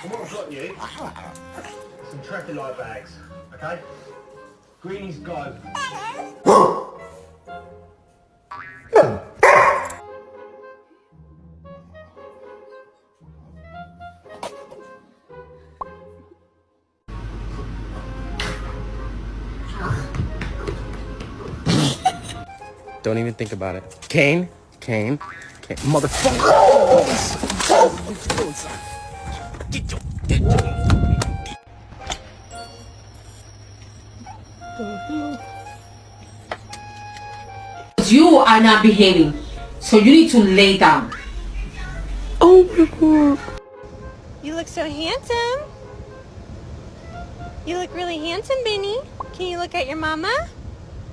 And what I've got you, some traffic light bags, okay? Greenies go. Don't even think about it. Kane, motherfucker. You are not behaving, so you need to lay down. Oh my god. You look so handsome. You look really handsome, Benny. Can you look at your mama?